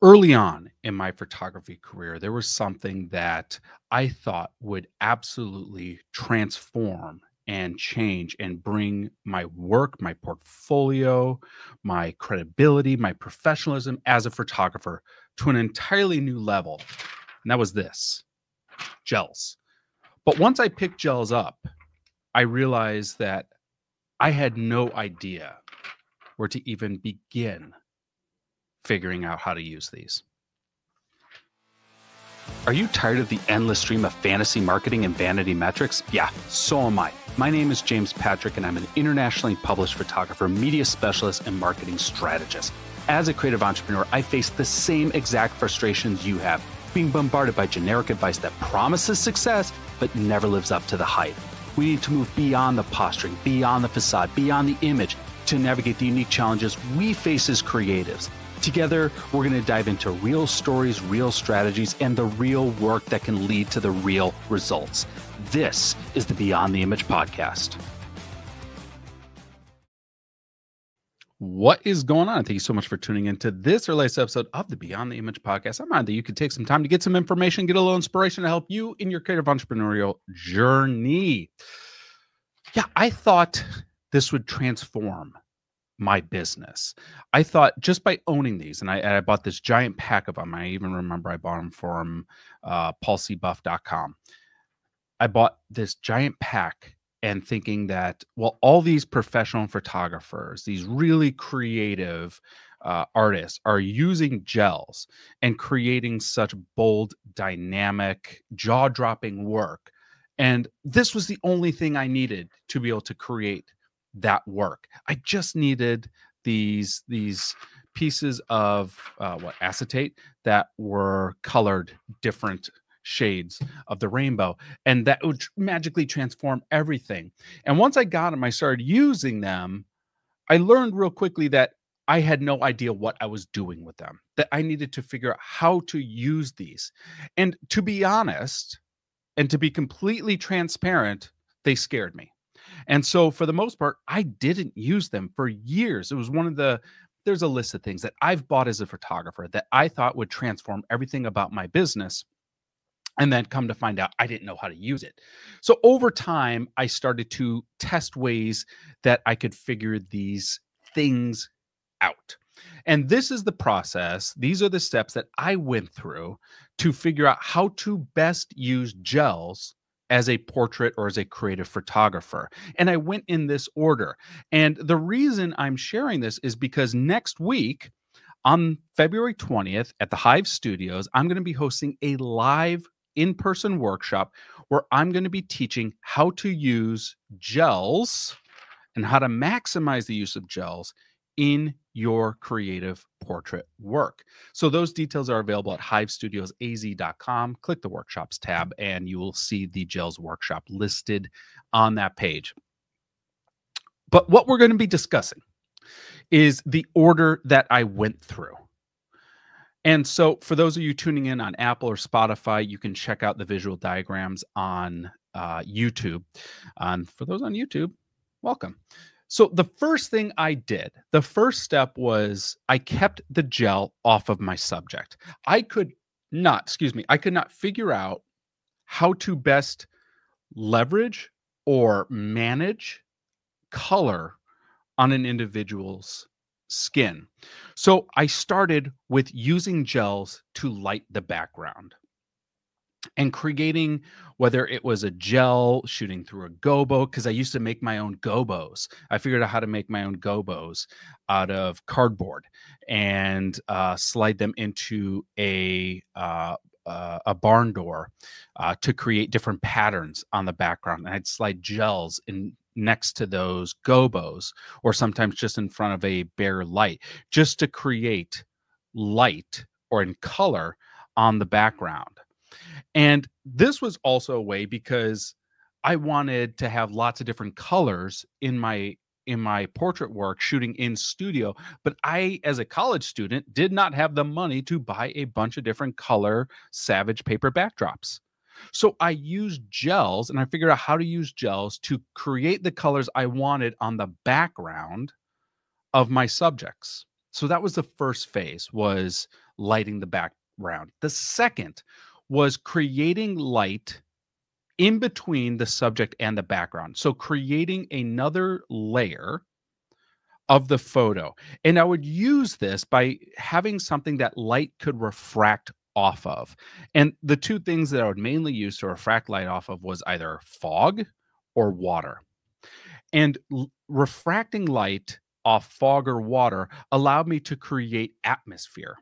Early on in my photography career, there was something that I thought would absolutely transform and change and bring my work, my portfolio, my credibility, my professionalism as a photographer to an entirely new level. And that was this: gels. But once I picked gels up, I realized that I had no idea where to even begin figuring out how to use these. Are you tired of the endless stream of fantasy marketing and vanity metrics? Yeah, so am I. My name is James Patrick, and I'm an internationally published photographer, media specialist, and marketing strategist. As a creative entrepreneur, I face the same exact frustrations you have, being bombarded by generic advice that promises success but never lives up to the hype. We need to move beyond the posturing, beyond the facade, beyond the image to navigate the unique challenges we face as creatives. Together, we're going to dive into real stories, real strategies, and the real work that can lead to the real results. This is the Beyond the Image podcast. What is going on? Thank you so much for tuning into this or latest episode of the Beyond the Image podcast. I'm on that you could take some time to get some information, get a little inspiration to help you in your creative entrepreneurial journey. Yeah, I thought this would transform my business. I thought just by owning these, and I bought this giant pack of them. I even remember I bought them from paulcbuff.com. I bought this giant pack and thinking that, well, all these professional photographers, these really creative artists are using gels and creating such bold, dynamic, jaw-dropping work. And this was the only thing I needed to be able to create that work. I just needed these pieces of acetate that were colored different shades of the rainbow, and that would magically transform everything. And once I got them, I started using them. I learned real quickly that I had no idea what I was doing with them, that I needed to figure out how to use these. And to be honest, and to be completely transparent, they scared me. And so for the most part, I didn't use them for years. It was there's a list of things that I've bought as a photographer that I thought would transform everything about my business. And then come to find out I didn't know how to use it. So over time, I started to test ways that I could figure these things out. And this is the process. These are the steps that I went through to figure out how to best use gels as a portrait or as a creative photographer. And I went in this order. And the reason I'm sharing this is because next week, on February 20th at the Hive Studios, I'm going to be hosting a live in-person workshop where I'm going to be teaching how to use gels and how to maximize the use of gels in your creative portrait work. So those details are available at hivestudiosaz.com. Click the workshops tab and you will see the gels workshop listed on that page. But what we're going to be discussing is the order that I went through. And so for those of you tuning in on Apple or Spotify, you can check out the visual diagrams on YouTube. For those on YouTube, welcome. So the first thing I did, the first step was I kept the gel off of my subject. I could not figure out how to best leverage or manage color on an individual's skin. So I started with using gels to light the background and creating, whether it was a gel shooting through a gobo, because I used to make my own gobos. I figured out how to make my own gobos out of cardboard and slide them into a barn door to create different patterns on the background. And I'd slide gels in next to those gobos, or sometimes just in front of a bare light, just to create light or in color on the background. And this was also a way because I wanted to have lots of different colors in my portrait work shooting in studio, but I, as a college student, did not have the money to buy a bunch of different color Savage paper backdrops. So I used gels, and I figured out how to use gels to create the colors I wanted on the background of my subjects. So that was the first phase, was lighting the background. The second was creating light in between the subject and the background. So creating another layer of the photo. And I would use this by having something that light could refract off of. And the two things that I would mainly use to refract light off of was either fog or water. And refracting light off fog or water allowed me to create atmosphere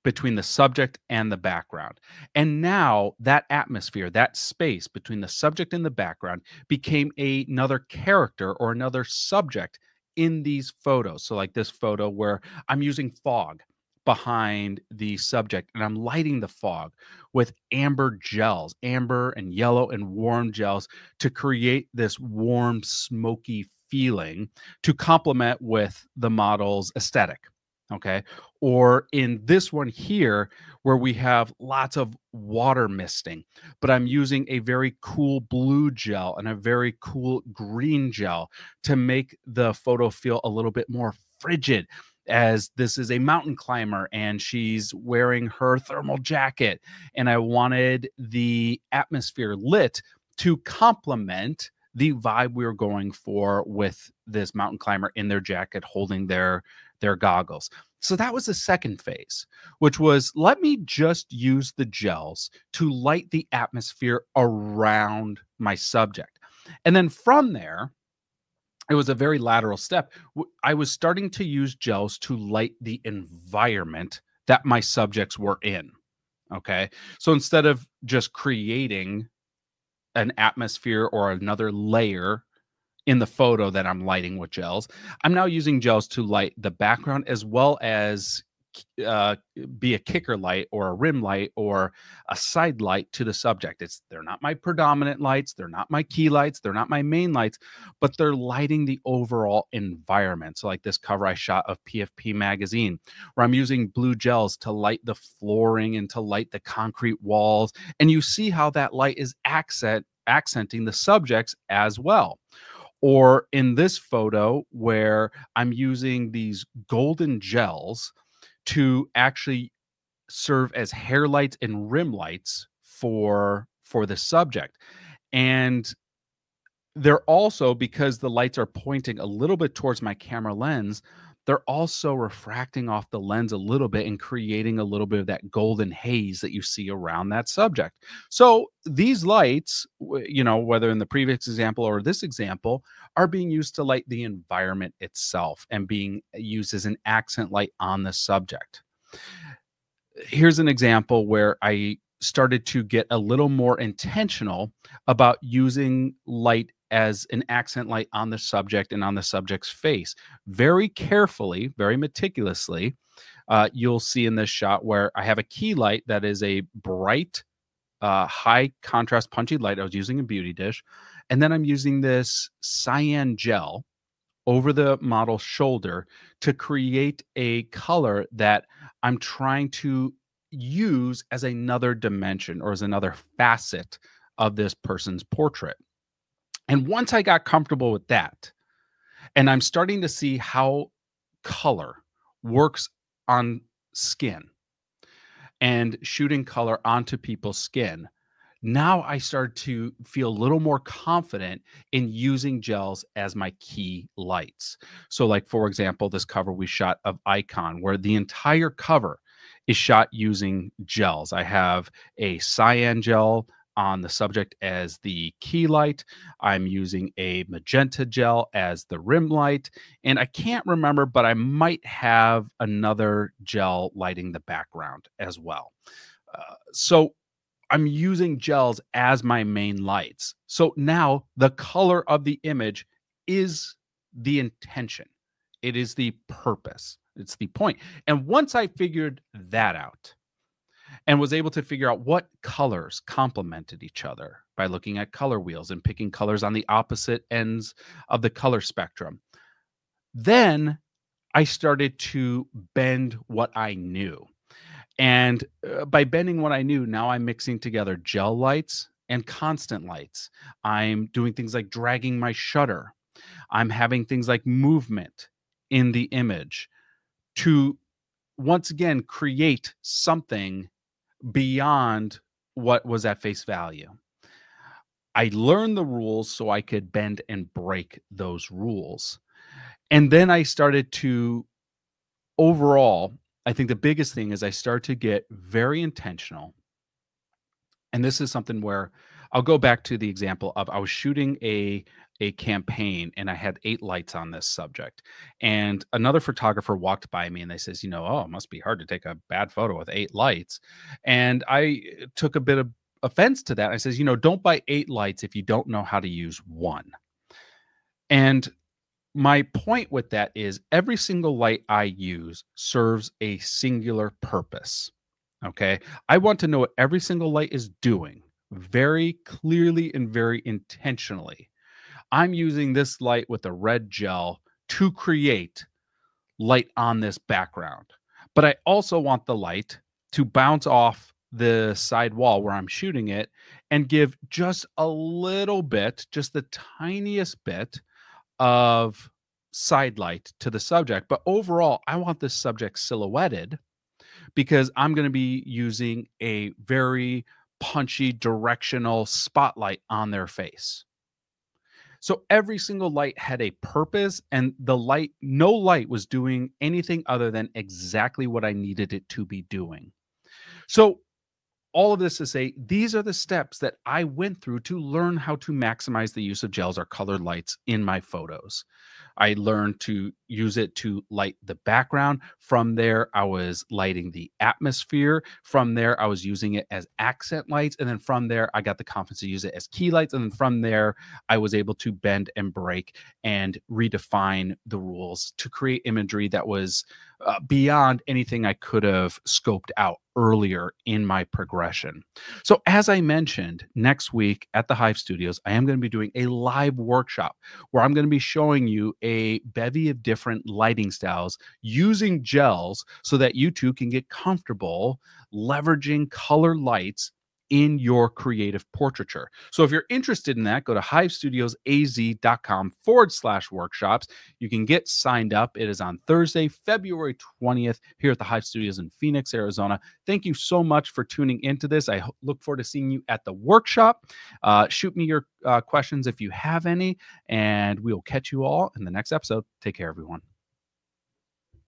between the subject and the background. And now that atmosphere, that space between the subject and the background became another character or another subject in these photos. So, like this photo where I'm using fog behind the subject and I'm lighting the fog with amber gels, amber and yellow and warm gels to create this warm, smoky feeling to complement with the model's aesthetic. Okay. Or in this one here, where we have lots of water misting, but I'm using a very cool blue gel and a very cool green gel to make the photo feel a little bit more frigid, as this is a mountain climber and she's wearing her thermal jacket. And I wanted the atmosphere lit to complement the vibe we were going for with this mountain climber in their jacket holding their goggles. So that was the second phase, which was, let me just use the gels to light the atmosphere around my subject. And then from there, it was a very lateral step. I was starting to use gels to light the environment that my subjects were in. Okay. So instead of just creating an atmosphere or another layer in the photo that I'm lighting with gels, I'm now using gels to light the background as well as be a kicker light or a rim light or a side light to the subject. They're not my predominant lights, they're not my key lights, they're not my main lights, but they're lighting the overall environment. So like this cover I shot of PFP magazine, where I'm using blue gels to light the flooring and to light the concrete walls, and you see how that light is accenting the subjects as well. Or in this photo where I'm using these golden gels to actually serve as hair lights and rim lights for the subject. And they're also, because the lights are pointing a little bit towards my camera lens, they're also refracting off the lens a little bit and creating a little bit of that golden haze that you see around that subject. So these lights, whether in the previous example or this example, are being used to light the environment itself and being used as an accent light on the subject. Here's an example where I started to get a little more intentional about using light as an accent light on the subject and on the subject's face. Very carefully, very meticulously, you'll see in this shot where I have a key light that is a bright, high contrast punchy light I was using a beauty dish. And then I'm using this cyan gel over the model's shoulder to create a color that I'm trying to use as another dimension or as another facet of this person's portrait. And once I got comfortable with that, and I'm starting to see how color works on skin and shooting color onto people's skin, now I start to feel a little more confident in using gels as my key lights. So, like, for example, this cover we shot of Icon, where the entire cover is shot using gels. I have a cyan gel on the subject as the key light. I'm using a magenta gel as the rim light. And I can't remember, but I might have another gel lighting the background as well. So I'm using gels as my main lights. So now the color of the image is the intention. It is the purpose. It's the point. And once I figured that out and was able to figure out what colors complemented each other by looking at color wheels and picking colors on the opposite ends of the color spectrum, then I started to bend what I knew. And by bending what I knew, now I'm mixing together gel lights and constant lights. I'm doing things like dragging my shutter. I'm having things like movement in the image to once again create something beyond what was at face value. I learned the rules so I could bend and break those rules. And then I started to overall, I think the biggest thing is I start to get very intentional. And this is something where I'll go back to the example of I was shooting a campaign and I had 8 lights on this subject. And another photographer walked by me and they says, "Oh, it must be hard to take a bad photo with 8 lights." And I took a bit of offense to that. I says, "Don't buy 8 lights if you don't know how to use one." And my point with that is every single light I use serves a singular purpose. Okay. I want to know what every single light is doing very clearly and very intentionally. I'm using this light with a red gel to create light on this background. But I also want the light to bounce off the side wall where I'm shooting it and give just a little bit, just the tiniest bit of side light to the subject. But overall, I want this subject silhouetted because I'm going to be using a very punchy directional spotlight on their face. So every single light had a purpose, and no light was doing anything other than exactly what I needed it to be doing. So all of this to say, these are the steps that I went through to learn how to maximize the use of gels or colored lights in my photos. I learned to use it to light the background. From there, I was lighting the atmosphere. From there, I was using it as accent lights. And then from there, I got the confidence to use it as key lights. And then from there, I was able to bend and break and redefine the rules to create imagery that was beyond anything I could have scoped out earlier in my progression. So, as I mentioned, next week at the Hive Studios, I am going to be doing a live workshop where I'm going to be showing you a bevy of different lighting styles using gels so that you too can get comfortable leveraging color lights in your creative portraiture. So if you're interested in that, go to hivestudiosaz.com/workshops. You can get signed up. It is on Thursday, February 20th here at the Hive Studios in Phoenix, Arizona. Thank you so much for tuning into this. I look forward to seeing you at the workshop. Shoot me your questions if you have any, and we will catch you all in the next episode. Take care, everyone.